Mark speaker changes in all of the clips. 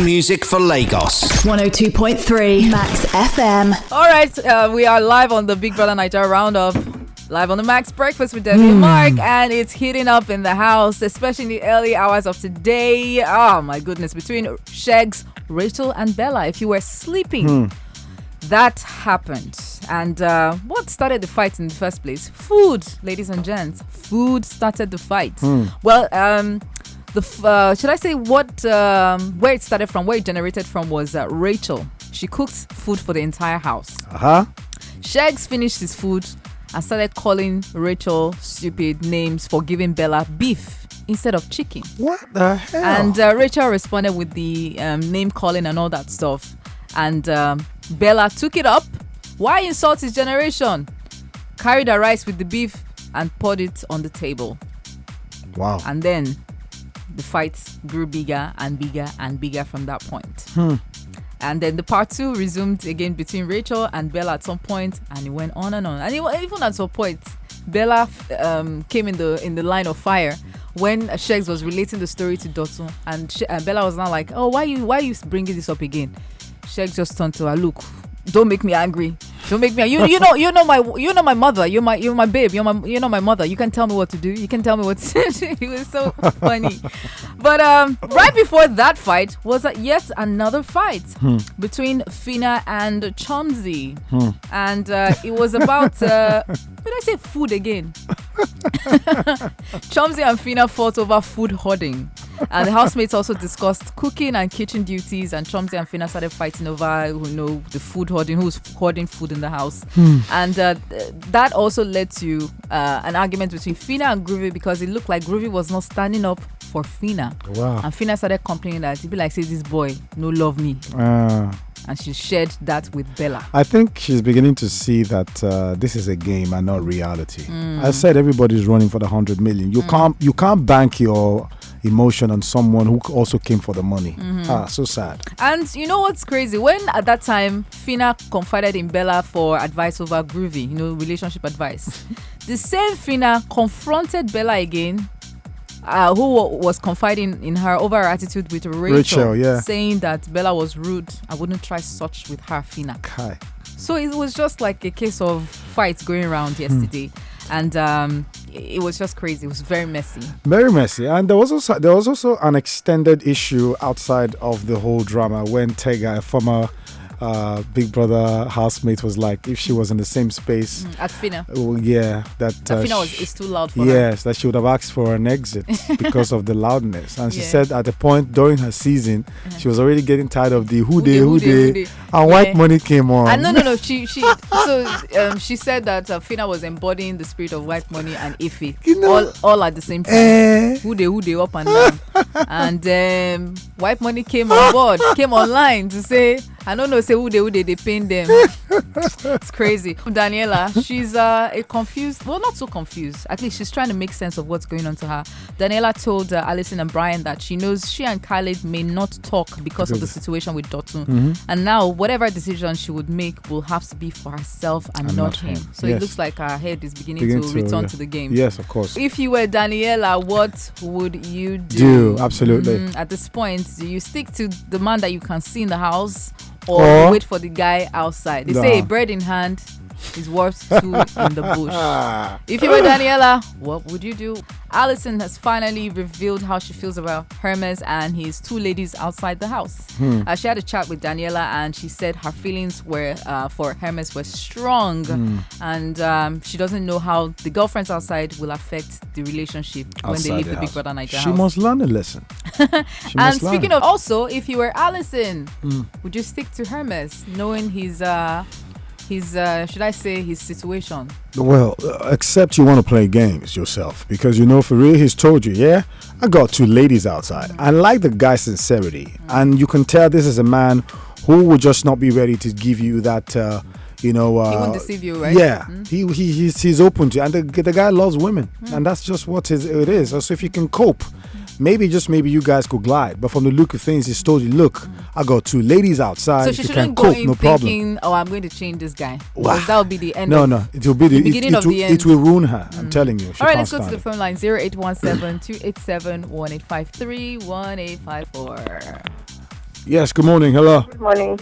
Speaker 1: music for Lagos.
Speaker 2: 102.3 Max FM.
Speaker 3: All right, we are live on the Big Brother Bbnaija Roundup. Live on the Max Breakfast with Debbie and Mark, and it's heating up in the house, especially in the early hours of today. Oh my goodness, between Sheggz, Rachel and Bella. If you were sleeping, that happened. And what started the fight in the first place? Food, ladies and gents. Food started the fight. Well, should I say what where it started from, where it generated from was Rachel. She cooked food for the entire house. Sheggz finished his food and started calling Rachel stupid names for giving Bella beef instead of chicken.
Speaker 4: What the hell?
Speaker 3: And Rachel responded with the name calling and all that stuff. And Bella took it up. Why insult his generation? Carried her rice with the beef and poured it on the table.
Speaker 4: Wow.
Speaker 3: And then the fight grew bigger and bigger and bigger from that point. And then the part two resumed again between Rachel and Bella at some point, and it went on and on. And even at some point, Bella came in the line of fire when Sheggz was relating the story to Dotun, and Bella was now like, "Oh, why you bringing this up again?" Sheggz just turned to her, "Look, don't make me angry. Don't make me. You know my mother. You're my babe. You know my mother. You can tell me what to do. You can tell me what to do." It was so funny. But right before that fight was yet another fight between Fina and Chomzy, and it was about did I say food again? Chomzy and Fina fought over food hoarding. And the housemates also discussed cooking and kitchen duties, and Chomzy and Fina started fighting over the food hoarding, who's hoarding food in the house. And that also led to an argument between Fina and Groovy, because it looked like Groovy was not standing up for Fina.
Speaker 4: Wow.
Speaker 3: And Fina started complaining that he'd be like, "Say this boy no love me." And she shared that with Bella.
Speaker 4: I think she's beginning to see that this is a game and not reality. I said everybody's running for the 100 million. You can't bank your emotion on someone who also came for the money. So sad.
Speaker 3: And you know what's crazy? When at that time Fina confided in Bella for advice over Groovy, relationship advice, the same Fina confronted Bella again, who was confiding in her over her attitude with Rachel, saying that Bella was rude. I wouldn't try such with her, Fina.
Speaker 4: Kai.
Speaker 3: So it was just like a case of fights going around yesterday. And it was just crazy. It was very messy. Very messy.
Speaker 4: And there was also an extended issue outside of the whole drama when Tega, a former Big Brother housemate, was like, if she was in the same space
Speaker 3: at Fina,
Speaker 4: that
Speaker 3: Fina is too loud for her.
Speaker 4: Yes, that she would have asked for an exit because of the loudness. And she said at the point during her season, she was already getting tired of the who they, and White Money came on.
Speaker 3: And no. She said that Fina was embodying the spirit of White Money and Ife, all at the same time. Who they up and down. And White Money came on board, came online to say, I don't know, say who they paint them. It's crazy. Daniela, she's confused. Well, not so confused. At least she's trying to make sense of what's going on to her. Daniela told Alison and Brian that she knows she and Khaled may not talk because of the situation with Dotun. And now, whatever decision she would make will have to be for herself and not him. So it looks like her head is beginning to return to the game.
Speaker 4: Yes, of course.
Speaker 3: If you were Daniela, what would you do?
Speaker 4: Absolutely.
Speaker 3: At this point, do you stick to the man that you can see in the house, or wait for the guy outside? They say a bird in hand is worth two in the bush. If you were Daniela, what would you do? Alison has finally revealed how she feels about Hermes and his two ladies outside the house. She had a chat with Daniela, and she said her feelings were for Hermes were strong, and she doesn't know how the girlfriends outside will affect the relationship when they leave the Big Brother Bbnaija house.
Speaker 4: She must learn a lesson.
Speaker 3: And speaking of, also, if you were Alison, would you stick to Hermes, knowing his should I say his situation?
Speaker 4: Well, except you want to play games yourself, because for real, he's told you, I got two ladies outside. I like the guy's sincerity, and you can tell this is a man who will just not be ready to give you that he won't deceive
Speaker 3: you, right?
Speaker 4: Yeah, he's open to, and the guy loves women, and that's just what it is. So if you can cope, maybe you guys could glide. But from the look of things, he's told you, look, I got two ladies outside.
Speaker 3: So she shouldn't go in thinking, I'm going to change this guy. Because that will be the end.
Speaker 4: It will be the beginning of the end. It will ruin her. I'm telling you.
Speaker 3: All right, let's go to the phone line 0817-287-1853 1854.
Speaker 4: Yes, good morning. Hello.
Speaker 1: Good morning.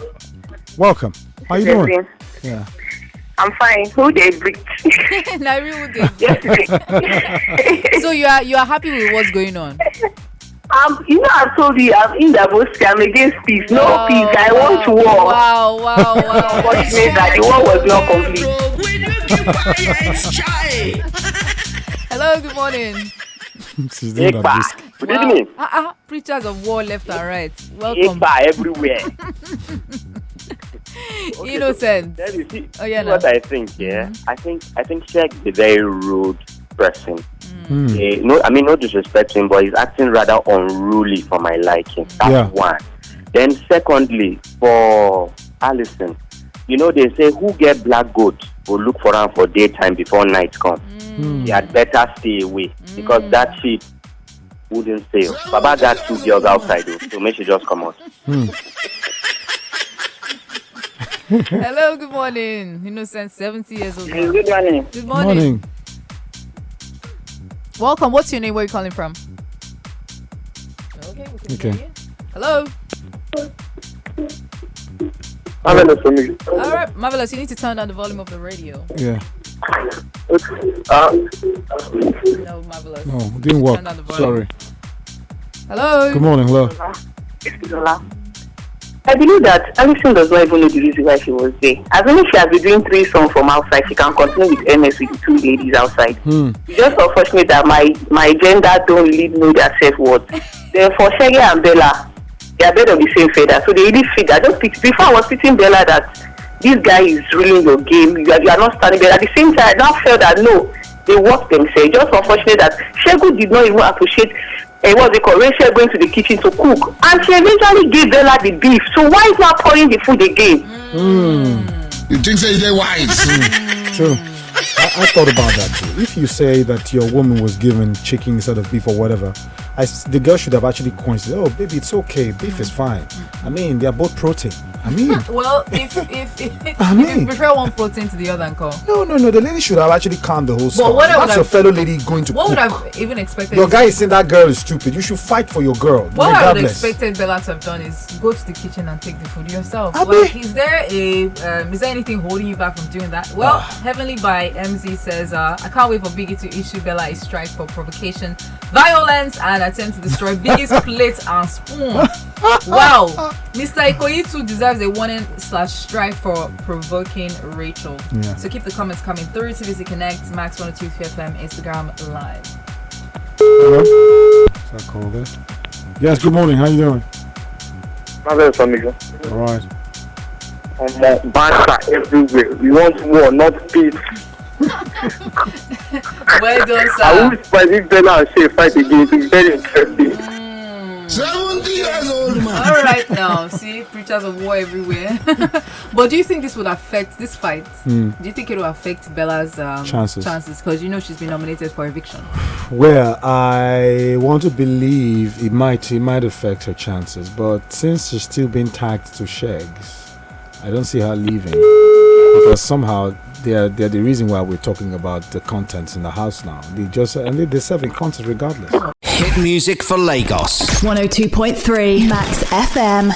Speaker 4: Welcome. How you doing? Yeah.
Speaker 1: I'm fine. Who they breach?
Speaker 3: Nairu So you are happy with what's going on?
Speaker 1: I told you I'm in the bush. I'm against peace. No peace. I want war.
Speaker 3: Wow.
Speaker 1: Unfortunately, that the war was not complete.
Speaker 3: Hello, good morning.
Speaker 4: She's doing that disc.
Speaker 5: Good evening.
Speaker 3: Preachers of war left and right. Welcome.
Speaker 5: Everywhere. Okay,
Speaker 3: Innocent.
Speaker 5: So, you see,
Speaker 3: yeah,
Speaker 5: what I think, yeah? I think Sheggz is a very rude person. No disrespect to him, but he's acting rather unruly for my liking. That's one. Then secondly, for Allison, they say who get black goat will look for him for daytime before night comes. He had better stay away because that shit wouldn't sail. Baba got 2 girls outside though, so make sure just come out.
Speaker 3: Hello, good morning. Innocent, 70 years old.
Speaker 1: Good morning.
Speaker 3: Good morning. Welcome. What's your name? Where are you calling from? Okay. Hear you. Hello.
Speaker 5: Marvelous for me.
Speaker 3: All right, Marvelous. You need to turn down the volume of the radio.
Speaker 4: Yeah.
Speaker 3: No, Marvelous.
Speaker 4: No, it didn't work.
Speaker 3: Turn down the volume.
Speaker 4: Sorry.
Speaker 3: Hello.
Speaker 4: Good morning. Hello.
Speaker 1: I believe that Alison does not even know the reason why she was there. As long as she has been doing 3 songs from outside, she can continue with MS with the 2 ladies outside. It's just unfortunate that my gender don't really know their self-worth. Then for Sheggz and Bella, they are bed of the same feather. So they really fit. I just picked, before I was teaching Bella that this guy is ruining your game. You are not standing there. At the same time, I now felt that no, they work themselves. Just unfortunate that Sheggz did not even appreciate Rachel going to the kitchen to cook, and she eventually gave Bella the beef. So why is not pouring the food again?
Speaker 6: You think so? They're wise.
Speaker 4: True. I thought about that too. If you say that your woman was given chicken instead of beef or whatever, the girl should have actually coined, oh baby, it's okay, beef is fine. I mean, they are both protein. I mean,
Speaker 3: well, if you prefer one protein to the other, uncle.
Speaker 4: No. The lady should have actually calmed the whole story. That's your fellow lady going to cook.
Speaker 3: What would I have even expected?
Speaker 4: Your guy is saying that girl is stupid. You should fight for your girl.
Speaker 3: What I would have expected Bella to have done is go to the kitchen and take the food yourself. Is there anything holding you back from doing that? Well, Heavenly by MZ says, I can't wait for Biggie to issue Bella a strike for provocation, violence, and attempt to destroy Biggie's plate and spoon. Wow. Mr. Ikoyi too deserves a warning/strike for provoking Rachel. Yeah. So keep the comments coming through. TVC Connect, Max 102 FM, Instagram Live.
Speaker 4: Hello. Is that call there? Yes, good morning. How you doing?
Speaker 5: Marvelous, amigo.
Speaker 4: All right.
Speaker 5: Banter everywhere. We want war, not peace.
Speaker 3: Well done, sir.
Speaker 5: I wish by this Bella and Shay fight again. It's very interesting.
Speaker 6: 70 years old man.
Speaker 3: All right now, see, preachers of war everywhere. But do you think this would affect this fight? Do you think it will affect Bella's chances? Because she's been nominated for eviction.
Speaker 4: Well, I want to believe it might affect her chances, but since she's still being tagged to Sheggz, I don't see her leaving, because somehow they're the reason why we're talking about the contents in the house now. They're serving content regardless.
Speaker 7: Hit music for Lagos.
Speaker 2: 102.3 Max FM.